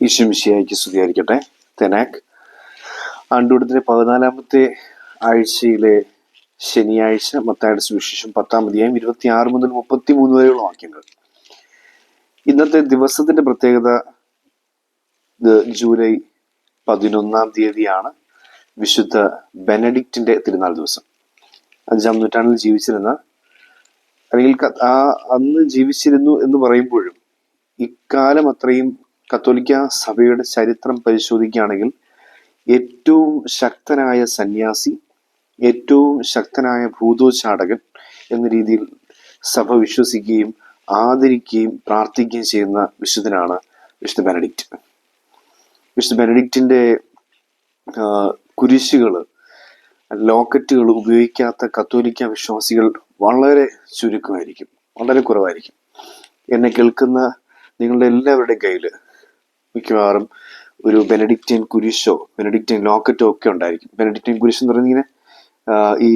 ഈശ്വമിശിഹായ്ക്ക് സ്തുതിയായിരിക്കട്ടെ. തെനാക്ക് ആണ്ടുവട്ടത്തിലെ 14-ാമത്തെ ആഴ്ചയിലെ ശനിയാഴ്ച മത്തായിയുടെ സുവിശേഷം 10-ാം അധ്യായം 26 മുതൽ 33 വരെയുള്ള വാക്യങ്ങൾ. ഇന്നത്തെ ദിവസത്തിന്റെ പ്രത്യേകത ജൂലൈ 11-ാം തീയതിയാണ്. വിശുദ്ധ ബെനഡിക്റ്റിന്റെ തിരുനാൾ ദിവസം. 5-ാം നൂറ്റാണ്ടിൽ ജീവിച്ചിരുന്ന, അല്ലെങ്കിൽ അന്ന് ജീവിച്ചിരുന്നു എന്ന് പറയുമ്പോഴും ഇക്കാലം അത്രയും കത്തോലിക്ക സഭയുടെ ചരിത്രം പരിശോധിക്കുകയാണെങ്കിൽ ഏറ്റവും ശക്തനായ സന്യാസി, ഏറ്റവും ശക്തനായ ഭൂതോച്ചാടകൻ എന്ന രീതിയിൽ സഭ വിശ്വസിക്കുകയും ആദരിക്കുകയും പ്രാർത്ഥിക്കുകയും ചെയ്യുന്ന വിശുദ്ധനാണ് വിശുദ്ധ ബെനഡിക്റ്റ്. വിശുദ്ധ ബെനഡിക്റ്റിന്റെ കുരിശുകള്, ലോക്കറ്റുകൾ ഉപയോഗിക്കാത്ത കത്തോലിക്ക വിശ്വാസികൾ വളരെ ചുരുക്കമായിരിക്കും, വളരെ കുറവായിരിക്കും. എന്നെ കേൾക്കുന്ന നിങ്ങളുടെ എല്ലാവരുടെയും കയ്യിൽ മിക്കവാറും ഒരു ബെനഡിക്റ്റിയൻ കുരിശോ ബെനഡിക്റ്റിയൻ ലോക്കറ്റോ ഒക്കെ ഉണ്ടായിരിക്കും. ബെനഡിക്റ്റിയൻ കുരിശ് എന്ന് പറയുന്നത് ഇങ്ങനെ ഈ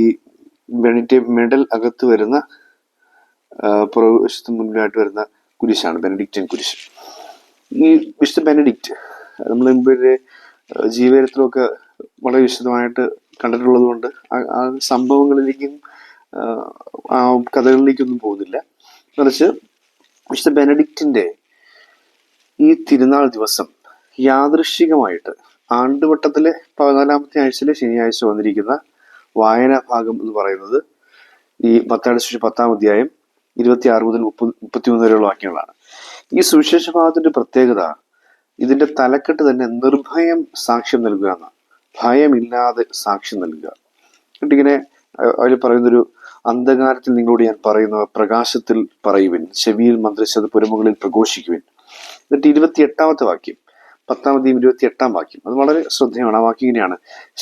ബെനഡിക്റ്റിയൻ മെഡൽ അകത്ത് വരുന്ന, പുറവശത്ത് മുന്നിലായിട്ട് വരുന്ന കുരിശാണ് ബെനഡിക്റ്റിയൻ കുരിശ്. ഈ വിശുദ്ധ ബെനഡിക്റ്റ് നമ്മൾ മുമ്പേ ജീവചരിത്രമൊക്കെ വളരെ വിശദമായിട്ട് കണ്ടിട്ടുള്ളത് കൊണ്ട് ആ സംഭവങ്ങളിലേക്കും ആ കഥകളിലേക്കൊന്നും പോകുന്നില്ല. മറിച്ച് വിശുദ്ധ ബെനഡിക്റ്റിന്റെ ഈ തിരുനാൾ ദിവസം യാദൃശ്ചികമായിട്ട് ആണ്ടുവട്ടത്തിലെ 14-ാമത്തെ ആഴ്ചയിലെ ശനിയാഴ്ച വന്നിരിക്കുന്ന വായനാ ഭാഗം എന്ന് പറയുന്നത് ഈ മത്തായിയുടെ സുവിശേഷം 10-ാം അധ്യായം 26 മുതൽ 33 വരെയുള്ള വാക്യങ്ങളാണ്. ഈ സുവിശേഷ ഭാഗത്തിന്റെ പ്രത്യേകത ഇതിന്റെ തലക്കെട്ട് തന്നെ നിർഭയം സാക്ഷ്യം നൽകുക എന്നാണ്. ഭയമില്ലാതെ സാക്ഷ്യം നൽകുക. എന്നിട്ടിങ്ങനെ അതിൽ പറയുന്നൊരു അന്ധകാരത്തിൽ നിങ്ങളോട് ഞാൻ പറയുന്ന പ്രകാശത്തിൽ പറയുവിൻ, ചെവിയിൽ മന്ത്രിച്ചത് പുരമുകളിൽ പ്രഘോഷിക്കുവിൻ. എന്നിട്ട് 28-ാമത്തെ വാക്യം, 10-ാം അധ്യായം 28-ാം വാക്യം, അത് വളരെ ശ്രദ്ധേയമാണ്. ആ വാക്യം ഇങ്ങനെയാണ്: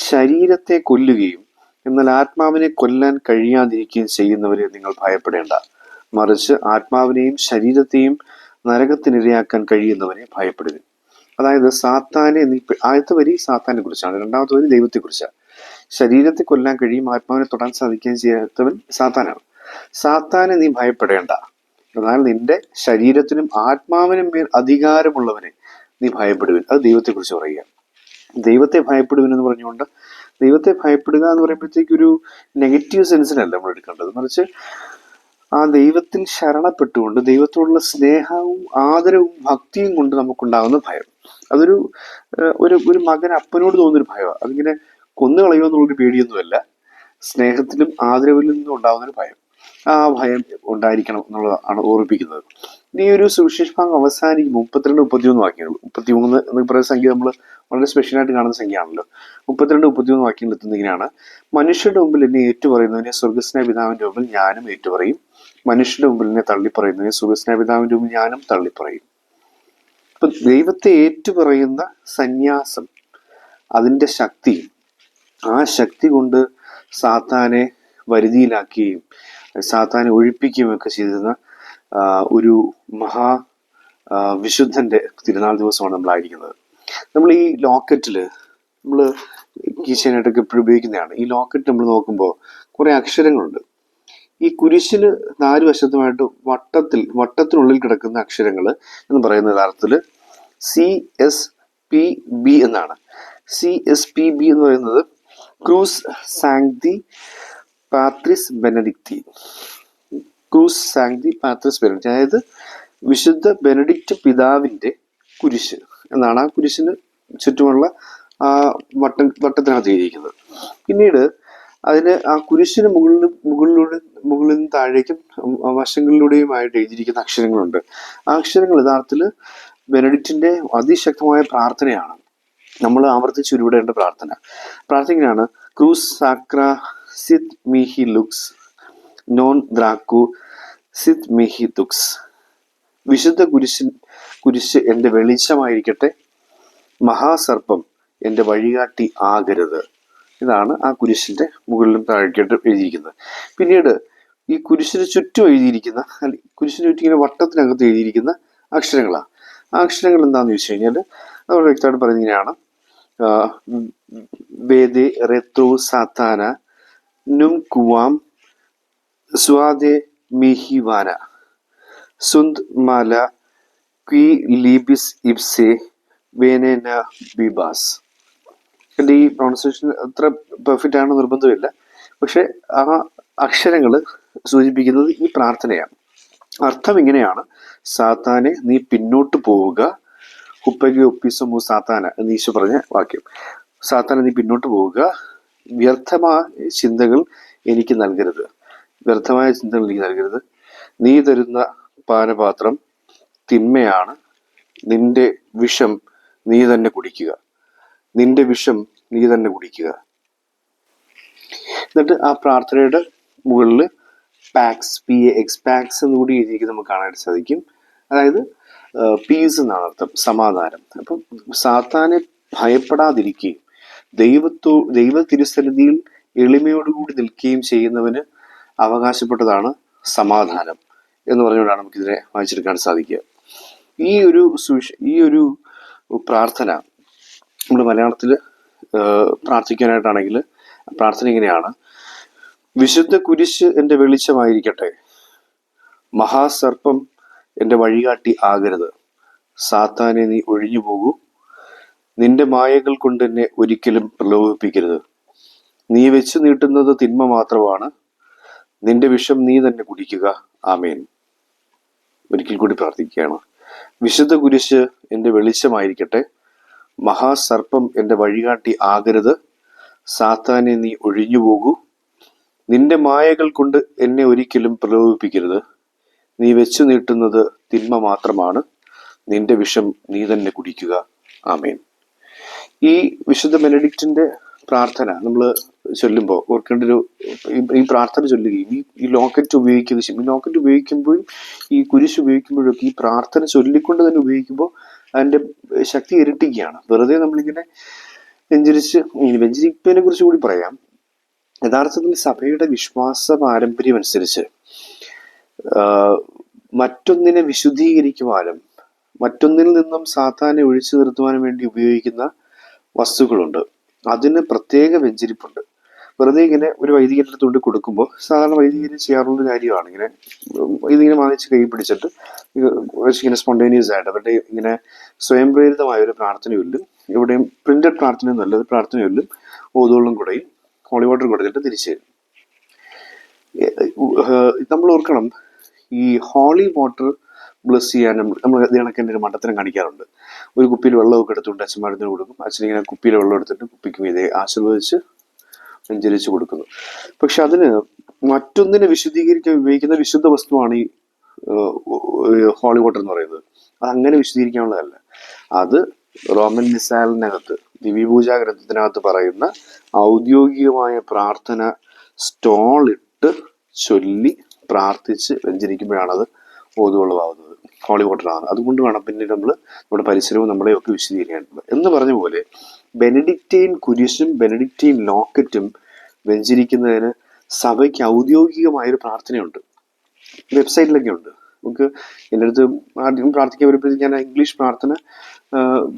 ശരീരത്തെ കൊല്ലുകയും എന്നാൽ ആത്മാവിനെ കൊല്ലാൻ കഴിയാതിരിക്കുകയും ചെയ്യുന്നവരെ നിങ്ങൾ ഭയപ്പെടേണ്ട, മറിച്ച് ആത്മാവിനെയും ശരീരത്തെയും നരകത്തിനിരയാക്കാൻ കഴിയുന്നവരെ ഭയപ്പെടുവിൻ. അതായത് സാത്താനെ, ആദ്യത്തെ വരി സാത്താനെ കുറിച്ചാണ്, രണ്ടാമത്തെ വരി ദൈവത്തെ കുറിച്ചാണ്. ശരീരത്തെ കൊല്ലാൻ കഴിയും, ആത്മാവിനെ തൊടാൻ സാധിക്കുകയും ചെയ്യാത്തവൻ സാത്താനാണ്. സാത്താനെ നീ ഭയപ്പെടേണ്ട, എന്നാൽ നിന്റെ ശരീരത്തിനും ആത്മാവിനും മേൽ അധികാരമുള്ളവനെ നീ ഭയപ്പെടുവിൻ. അത് ദൈവത്തെ കുറിച്ച് പറയുക. ദൈവത്തെ ഭയപ്പെടുവിൻ എന്ന് പറഞ്ഞുകൊണ്ട്, ദൈവത്തെ ഭയപ്പെടുക എന്ന് പറയുമ്പോഴത്തേക്കൊരു നെഗറ്റീവ് സെൻസിനല്ല നമ്മൾ എടുക്കേണ്ടത്, മറിച്ച് ആ ദൈവത്തിൽ ശരണപ്പെട്ടുകൊണ്ട് ദൈവത്തോടുള്ള സ്നേഹവും ആദരവും ഭക്തിയും കൊണ്ട് നമുക്കുണ്ടാകുന്ന ഭയം. അതൊരു ഒരു മകൻ അപ്പനോട് തോന്നുന്നൊരു ഭയമാണ്. അതിങ്ങനെ കൊന്നുകളയോ എന്നുള്ളൊരു പേടിയൊന്നുമല്ല, സ്നേഹത്തിലും ആദരവിലും നിന്നും ഉണ്ടാകുന്നൊരു ഭയം. ആ ഭയം ഉണ്ടായിരിക്കണം എന്നുള്ളതാണ് ഓർമ്മിപ്പിക്കുന്നത്. ഈ ഒരു സുവിശേഷ ഭാഗം അവസാനിക്കും 32-33 വാക്യങ്ങൾ. 33 എന്ന് പറയുന്ന സംഖ്യ നമ്മൾ വളരെ സ്പെഷ്യലായിട്ട് കാണുന്ന സംഖ്യയാണല്ലോ. 32-33 വാക്യങ്ങൾ എത്തുന്ന ഇങ്ങനെയാണ്: മനുഷ്യരുടെ മുമ്പിൽ എന്നെ ഏറ്റുപറയുന്നതിനെ സ്വർഗസ്നായ പിതാവിന്റെ മുമ്പിൽ ഞാനും ഏറ്റുപറയും, മനുഷ്യരുടെ മുമ്പിൽ എന്നെ തള്ളിപ്പറയുന്നതിനെ സ്വർഗസ്നായ പിതാവിന്റെ മുമ്പിൽ ഞാനും തള്ളിപ്പറയും. അപ്പൊ ദൈവത്തെ ഏറ്റുപറയുന്ന സന്യാസം, അതിന്റെ ശക്തി, ആ ശക്തി കൊണ്ട് സാത്താനെ വരുതിയിലാക്കുകയും സാത്താനെ ഒഴിപ്പിക്കുകയും ഒക്കെ ചെയ്തിരുന്ന ഒരു മഹാ വിശുദ്ധന്റെ തിരുനാൾ ദിവസമാണ് നമ്മളായിരിക്കുന്നത്. നമ്മൾ ഈ ലോക്കറ്റില്, നമ്മൾ കീശേനായിട്ടൊക്കെ എപ്പോഴും ഉപയോഗിക്കുന്നതാണ്. ഈ ലോക്കറ്റ് നമ്മൾ നോക്കുമ്പോൾ കുറെ അക്ഷരങ്ങളുണ്ട്. ഈ കുരിശിന് 4 വശത്തുമായിട്ട് വട്ടത്തിനുള്ളിൽ കിടക്കുന്ന അക്ഷരങ്ങൾ എന്ന് പറയുന്ന യഥാർത്ഥത്തിൽ CSPB എന്നാണ്. CSPB എന്ന് പറയുന്നത് ക്രൂസ് സാങ്ക്തി പാത്രിസ് ബെനഡിക്റ്റി. ക്രൂസ് സാങ്ക്തി പാത്രിസ് ബെനഡിക്റ്റി, അതായത് വിശുദ്ധ ബെനഡിക്റ്റ് പിതാവിന്റെ കുരിശ് എന്നാണ് ആ കുരിശിന് ചുറ്റുമുള്ള ആ വട്ടത്തിനകത്ത് എഴുതിയിരിക്കുന്നത്. പിന്നീട് അതിന് ആ കുരിശിന് മുകളിൽ നിന്ന് താഴേക്കും വശങ്ങളിലൂടെയുമായിട്ട് എഴുതിയിരിക്കുന്ന അക്ഷരങ്ങളുണ്ട്. ആ അക്ഷരങ്ങൾ യഥാർത്ഥത്തിൽ ബെനഡിക്റ്റിന്റെ അതിശക്തമായ പ്രാർത്ഥനയാണ്. നമ്മൾ ആവർത്തിച്ച് ഉരുവിടേണ്ട പ്രാർത്ഥനയാണ്: ക്രൂസ് സാക്ര സിത് മിഹി ലുക്സ് നോൺ ദ്രാക്കു സിത് മിഹി തുക്സ്. വിശുദ്ധ കുരിശ് എന്റെ വെളിച്ചമായിരിക്കട്ടെ, മഹാസർപ്പം എന്റെ വഴികാട്ടി ആകരുത്. ഇതാണ് ആ കുരിശിന്റെ മുകളിലും താഴേക്കായിട്ട് എഴുതിയിരിക്കുന്നത്. പിന്നീട് ഈ കുരിശിന് ചുറ്റും എഴുതിയിരിക്കുന്ന, കുരിശിന് ചുറ്റും ഇങ്ങനെ വട്ടത്തിനകത്ത് എഴുതിയിരിക്കുന്ന അക്ഷരങ്ങളാണ്. ആ അക്ഷരങ്ങൾ എന്താണെന്ന് ചോദിച്ചു കഴിഞ്ഞാൽ നമ്മൾ വ്യക്തമായിട്ട് പറയുന്നത് ഇങ്ങനെയാണ്: വേദേ റെത്രോ സാത്താന നും കുവാം സ്വാദെ മിഹിവാന സുന്ദ് മാല ക്വി ലീബിസ് ഇബ്സെ വേനേന ബിബാസ്. എൻ്റെ ഈ പ്രൊണൗൺസിയേഷൻ അത്ര പെർഫെക്റ്റ് ആണെന്ന് നിർബന്ധമില്ല, പക്ഷെ ആ അക്ഷരങ്ങൾ സൂചിപ്പിക്കുന്നത് ഈ പ്രാർത്ഥനയാണ്. അർത്ഥം ഇങ്ങനെയാണ്: സാത്താനെ നീ പിന്നോട്ട് പോവുക. ഹുപ്പഗി ഒപ്പിസമു സാത്താന എന്ന് ഈശോ പറഞ്ഞ വാക്യം. സാത്താനെ നീ പിന്നോട്ട് പോവുക, വ്യർത്ഥമായ ചിന്തകൾ എനിക്ക് നൽകരുത്, വ്യർത്ഥമായ ചിന്തകൾ എനിക്ക് നൽകരുത്. നീ തരുന്ന പാനപാത്രം തിന്മയാണ്, നിന്റെ വിഷം നീ തന്നെ കുടിക്കുക, നിന്റെ വിഷം നീ തന്നെ കുടിക്കുക. എന്നിട്ട് ആ പ്രാർത്ഥനയുടെ മുകളിൽ പാക്സ്, PAX, പാക്സ് എന്നുകൂടി എഴുതിയിരിക്കുന്നത് നമുക്ക് കാണാനായിട്ട് സാധിക്കും. അതായത് പീസ് എന്നാണ് അർത്ഥം, സമാധാനം. അപ്പം സാത്താനെ ഭയപ്പെടാതിരിക്കുകയും ദൈവ തിരുസന്നിധിയിൽ എളിമയോടുകൂടി നിൽക്കുകയും ചെയ്യുന്നവന് അവകാശപ്പെട്ടതാണ് സമാധാനം എന്ന് പറഞ്ഞുകൊണ്ടാണ് നമുക്കിതിനെ വായിച്ചെടുക്കാൻ സാധിക്കുക. ഈ ഒരു പ്രാർത്ഥന നമ്മൾ മലയാളത്തിൽ പ്രാർത്ഥിക്കാനായിട്ടാണെങ്കിൽ പ്രാർത്ഥന ഇങ്ങനെയാണ്: വിശുദ്ധ കുരിശ് എൻ്റെ വെളിച്ചമായിരിക്കട്ടെ, മഹാസർപ്പം എൻ്റെ വഴികാട്ടി ആകരുത്, സാത്താനെ നീ ഒഴിഞ്ഞു പോകൂ, നിന്റെ മായകൾ കൊണ്ട് എന്നെ ഒരിക്കലും പ്രലോഭിപ്പിക്കരുത്, നീ വെച്ച് നീട്ടുന്നത് തിന്മ മാത്രമാണ്, നിന്റെ വിഷം നീ തന്നെ കുടിക്കുക. ആമേൻ. ഒരിക്കൽ കൂടി പ്രാർത്ഥിക്കുകയാണ്: വിശുദ്ധ കുരിശ് എൻ്റെ വെളിച്ചമായിരിക്കട്ടെ, മഹാസർപ്പം എൻ്റെ വഴികാട്ടി ആകരുത്, സാത്താനെ നീ ഒഴിഞ്ഞു പോകൂ, നിന്റെ മായകൾ കൊണ്ട് എന്നെ ഒരിക്കലും പ്രലോഭിപ്പിക്കരുത്, നീ വെച്ചു നീട്ടുന്നത് തിന്മ മാത്രമാണ്, നിന്റെ വിഷം നീ തന്നെ കുടിക്കുക. ആമേൻ. ഈ വിശുദ്ധ ബെനഡിക്റ്റിന്റെ പ്രാർത്ഥന നമ്മൾ ചൊല്ലുമ്പോൾ ഓർക്കേണ്ട ഈ പ്രാർത്ഥന ചൊല്ലുകയും ഈ ലോക്കറ്റ് ഉപയോഗിക്കുന്ന, ഈ ലോക്കറ്റ് ഉപയോഗിക്കുമ്പോഴും ഈ കുരിശ് ഉപയോഗിക്കുമ്പോഴൊക്കെ ഈ പ്രാർത്ഥന ചൊല്ലിക്കൊണ്ട് തന്നെ ഉപയോഗിക്കുമ്പോൾ അതിന്റെ ശക്തി ഇരട്ടിക്കുകയാണ്. വെറുതെ നമ്മളിങ്ങനെ വെഞ്ചരിപ്പിനെ കുറിച്ച് കൂടി പറയാം. യഥാർത്ഥത്തിൽ സഭയുടെ വിശ്വാസ പാരമ്പര്യം അനുസരിച്ച് മറ്റൊന്നിനെ വിശുദ്ധീകരിക്കുവാനും മറ്റൊന്നിൽ നിന്നും സാത്താനെ ഒഴിച്ചു നിർത്തുവാനും വേണ്ടി ഉപയോഗിക്കുന്ന വസ്തുക്കളുണ്ട്. അതിന് പ്രത്യേക വെഞ്ചരിപ്പുണ്ട്. വെറുതെ ഇങ്ങനെ ഒരു വൈദികന്റെ അടുത്ത് കൊണ്ട് കൊടുക്കുമ്പോൾ സാധാരണ വൈദികര് ചെയ്യാറുള്ള കാര്യമാണ് ഇതിങ്ങനെ വാങ്ങിച്ച് കൈ പിടിച്ചിട്ട് ഇങ്ങനെ സ്പോണ്ടേനിയസ് ആയിട്ട് അവരുടെ ഇങ്ങനെ സ്വയം പ്രേരിതമായ ഒരു പ്രാർത്ഥനയൊല്ലും, എവിടെയും പ്രിന്റഡ് പ്രാർത്ഥനയൊന്നുമല്ല, ഒരു പ്രാർത്ഥനയൊല്ലും ഓതുവെള്ളം കൂടെയും ഹോളി വാട്ടർ കൊടുത്തിട്ട് തിരിച്ചു തരും. നമ്മൾ ഓർക്കണം, ഈ ഹോളി വാട്ടർ ബ്ലസ് ചെയ്യാനും നമ്മൾ കണക്കിൻ്റെ ഒരു മണ്ടത്തരം കാണിക്കാറുണ്ട്. ഒരു കുപ്പിയിൽ വെള്ളമൊക്കെ എടുത്തുകൊണ്ട് അച്ഛന്മാരത്തിന് കൊടുക്കും. അച്ഛനിങ്ങനെ കുപ്പിയിലെ വെള്ളം എടുത്തിട്ട് കുപ്പിക്കും ഇതേ ആശീർവദിച്ച് വെഞ്ചരിച്ച് കൊടുക്കുന്നു. പക്ഷെ അതിന് മറ്റൊന്നിനെ വിശുദ്ധീകരിക്കാൻ ഉപയോഗിക്കുന്ന വിശുദ്ധ വസ്തുവാണ് ഈ ഹോളി വാട്ടർ എന്ന് പറയുന്നത്. അത് അങ്ങനെ വിശുദ്ധീകരിക്കാനുള്ളതല്ല. അത് റോമൻ മിസൈലിനകത്ത്, ദിവ്യപൂജാ ഗ്രന്ഥത്തിനകത്ത് പറയുന്ന ഔദ്യോഗികമായ പ്രാർത്ഥന സ്റ്റോളിട്ട് ചൊല്ലി പ്രാർത്ഥിച്ച് വെഞ്ചരിക്കുമ്പോഴാണത് ഓതുവെള്ളമാവുന്നത്, ഹോളി വാട്ടർ ആവുന്നത്. അതുകൊണ്ട് വേണം പിന്നീട് നമ്മൾ നമ്മുടെ പരിസരവും നമ്മളെയൊക്കെ വിശദീകരിക്കേണ്ടത്. എന്ന് പറഞ്ഞ പോലെ ബെനഡിക്റ്റൈൻ കുരിശും ബെനഡിക്റ്റൈൻ ലോക്കറ്റും വെഞ്ചരിക്കുന്നതിന് സഭയ്ക്ക് ഔദ്യോഗികമായൊരു പ്രാർത്ഥനയുണ്ട്, വെബ്സൈറ്റിലൊക്കെ ഉണ്ട്. നമുക്ക് എൻ്റെ അടുത്ത് ആദ്യം പ്രാർത്ഥിക്കാൻ വരുമ്പോഴത്തേക്ക് ഞാൻ ഇംഗ്ലീഷ് പ്രാർത്ഥന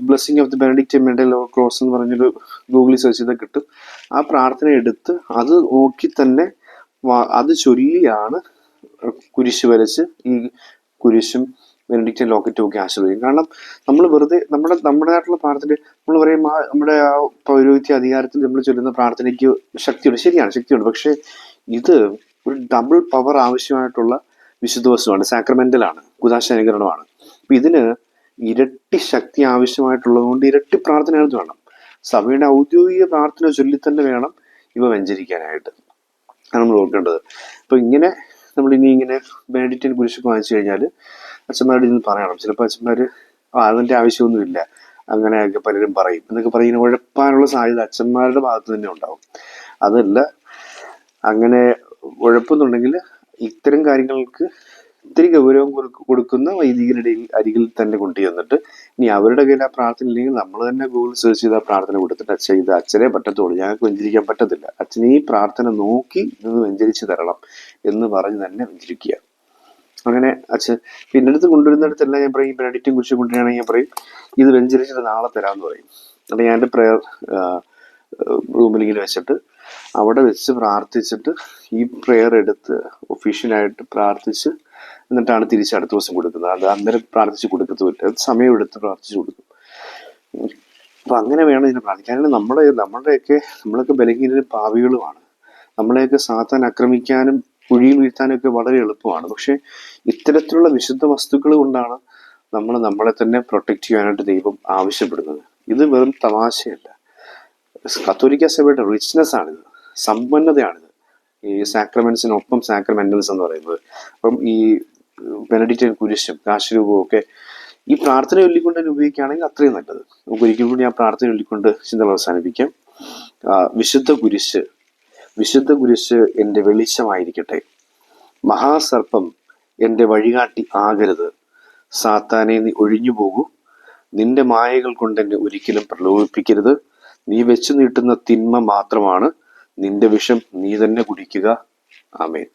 blessing of the Benedict medal of cross എന്ന് പറഞ്ഞൊരു ഗൂഗിളിൽ സെർച്ച് ചെയ്താൽ കിട്ടും. ആ പ്രാർത്ഥന എടുത്ത് അത് നോക്കി തന്നെ അത് ചൊല്ലിയാണ് കുരിശ് വരച്ച് ഈ കുരിശും ബെനഡിക്റ്റൈൻ ലോക്കറ്റും ഒക്കെ ആശ്രയിക്കും. കാരണം നമ്മൾ വെറുതെ നമ്മുടേതായിട്ടുള്ള പ്രാർത്ഥന നമ്മൾ പറയും നമ്മുടെ ആ പൗരോഹിത്യ അധികാരത്തിൽ നമ്മൾ ചൊല്ലുന്ന പ്രാർത്ഥനയ്ക്ക് ശക്തിയുണ്ട്, ശരിയാണ്, ശക്തിയുണ്ട്. പക്ഷെ ഇത് ഒരു ഡബിൾ പവർ ആവശ്യമായിട്ടുള്ള വിശുദ്ധ വസ്തുവാണ്, സാക്രമെന്റലാണ്, കുദാശാനുകരണമാണ്. അപ്പൊ ഇതിന് ഇരട്ടി ശക്തി ആവശ്യമായിട്ടുള്ളത് കൊണ്ട് ഇരട്ടി പ്രാർത്ഥന വേണം. സഭയുടെ ഔദ്യോഗിക പ്രാർത്ഥന ചൊല്ലി തന്നെ വേണം ഇവ വെഞ്ചരിക്കാനായിട്ട്. ആണ് നമ്മൾ ഓർക്കേണ്ടത്. അപ്പൊ ഇങ്ങനെ നമ്മൾ ഇങ്ങനെ ബെനഡിക്റ്റൈൻ കുരിശൊക്കെ വാങ്ങിച്ചു കഴിഞ്ഞാൽ അച്ഛന്മാരുടെ ഇന്ന് പറയണം. ചിലപ്പോൾ അച്ഛന്മാര് അതിന്റെ ആവശ്യമൊന്നുമില്ല, അങ്ങനെയൊക്കെ പലരും പറയും എന്നൊക്കെ പറയുന്ന ഉഴപ്പാനുള്ള സാധ്യത അച്ഛന്മാരുടെ ഭാഗത്ത് തന്നെ ഉണ്ടാവും. അതല്ല, അങ്ങനെ ഉഴപ്പെന്നുണ്ടെങ്കിൽ ഇത്തരം കാര്യങ്ങൾക്ക് ഇത്തിരി ഗൗരവം കൊടുക്കുന്ന വൈദികരുടെ അരികിൽ തന്നെ കൊണ്ടുചെന്നിട്ട് ഇനി അവരുടെ കയ്യിൽ ആ പ്രാർത്ഥന ഇല്ലെങ്കിൽ നമ്മൾ തന്നെ ഗൂഗിൾ സെർച്ച് ചെയ്ത് ആ പ്രാർത്ഥന കൊടുത്തിട്ട് അച്ഛൻ ഇത് അച്ഛനെ പറ്റത്തുള്ളൂ, ഞങ്ങൾക്ക് വെഞ്ചരിക്കാൻ പറ്റത്തില്ല, അച്ഛൻ ഈ പ്രാർത്ഥന നോക്കി നിന്ന് വെഞ്ചരിച്ച് തരണം എന്ന് പറഞ്ഞ് തന്നെ വെഞ്ചരിക്കുക. അങ്ങനെ അച്ഛൻ പിന്നെ അടുത്ത് കൊണ്ടുവരുന്നിടത്തെല്ലാം ഞാൻ പറയും, ബെനഡിക്റ്റൈൻ കുരിശ് കൊണ്ടുവരികയാണെങ്കിൽ ഞാൻ പറയും ഇത് വെഞ്ചരിച്ചിട്ട് നാളെ തരാമെന്ന് പറയും. അപ്പം ഞാൻ എൻ്റെ പ്രെയർ റൂമിലിങ്ങനെ വെച്ചിട്ട് അവിടെ വെച്ച് പ്രാർത്ഥിച്ചിട്ട് ഈ പ്രെയർ എടുത്ത് ഒഫീഷ്യലായിട്ട് പ്രാർത്ഥിച്ച് എന്നിട്ടാണ് തിരിച്ച് അടുത്ത ദിവസം കൊടുക്കുന്നത്. അത് അന്നേരം പ്രാർത്ഥിച്ച് കൊടുക്കത്തുമില്ല, സമയം എടുത്ത് പ്രാർത്ഥിച്ച് കൊടുക്കും. അപ്പൊ അങ്ങനെ വേണം ഇതിനെ പ്രാർത്ഥിക്കാൻ. കാരണം നമ്മളൊക്കെ ബലഹീനരും പാപികളുമാണ്. നമ്മളെയൊക്കെ സാത്താൻ ആക്രമിക്കാനും കുഴിയിൽ വീഴ്ത്താനും ഒക്കെ വളരെ എളുപ്പമാണ്. പക്ഷെ ഇത്തരത്തിലുള്ള വിശുദ്ധ വസ്തുക്കൾ കൊണ്ടാണ് നമ്മളെ തന്നെ പ്രൊട്ടക്ട് ചെയ്യാനായിട്ട് ദൈവം ആവശ്യപ്പെടുന്നത്. ഇത് വെറും തമാശയല്ല. കത്തോലിക്ക സഭയുടെ റിച്ച്നെസ് ആണിത്, സമ്പന്നതയാണിത്, ഈ സാക്രമെന്റ്സിനൊപ്പം സാക്രമെന്റൽസ് എന്ന് പറയുന്നത്. അപ്പം ഈ ബെനഡിക്റ്റിൻ കുരിശും കാശുരൂപവും ഒക്കെ ഈ പ്രാർത്ഥന ചൊല്ലിക്കൊണ്ട് തന്നെ ഉപയോഗിക്കുകയാണെങ്കിൽ അത്രയും നല്ലത്. നമുക്ക് ഒരിക്കൽ കൂടി ആ പ്രാർത്ഥന ചൊല്ലിക്കൊണ്ട് ചിന്തകൾ അവസാനിപ്പിക്കാം. വിശുദ്ധ കുരിശ് എൻ്റെ വെളിച്ചമായിരിക്കട്ടെ. മഹാസർപ്പം എൻ്റെ വഴികാട്ടി ആകരുത്. സാത്താനെ, നീ ഒഴിഞ്ഞു പോകൂ. നിന്റെ മായകൾ കൊണ്ട് എന്നെ ഒരിക്കലും പ്രലോഭിപ്പിക്കരുത്. നീ വെച്ചു നീട്ടുന്ന തിന്മ മാത്രമാണ്. നിന്റെ വിഷം നീ തന്നെ കുടിക്കുക. ആമേൻ.